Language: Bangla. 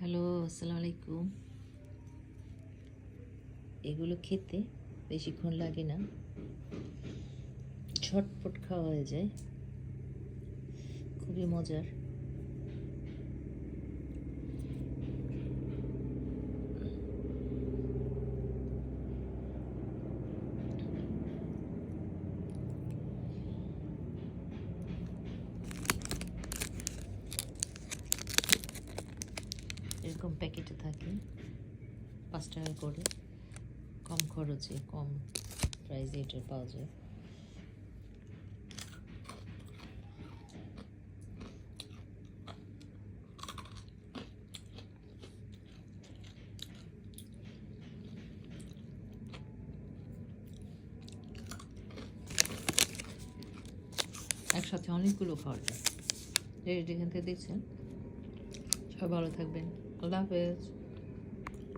হ্যালো, আসসালামু আলাইকুম। এগুলো খেতে বেশিক্ষণ লাগে না, ঝটপট খাওয়া হয়ে যায়, খুবই মজার। এরকম প্যাকেটে থাকে 5 টাকা করে, কম খরচে কম প্রাইসে এটা পাওয়া যায়। একসাথে অনেকগুলো খাওয়া যায়। যেখান থেকে দেখছেন, সবাই ভালো থাকবেন। আল্লাহ হাফেজ।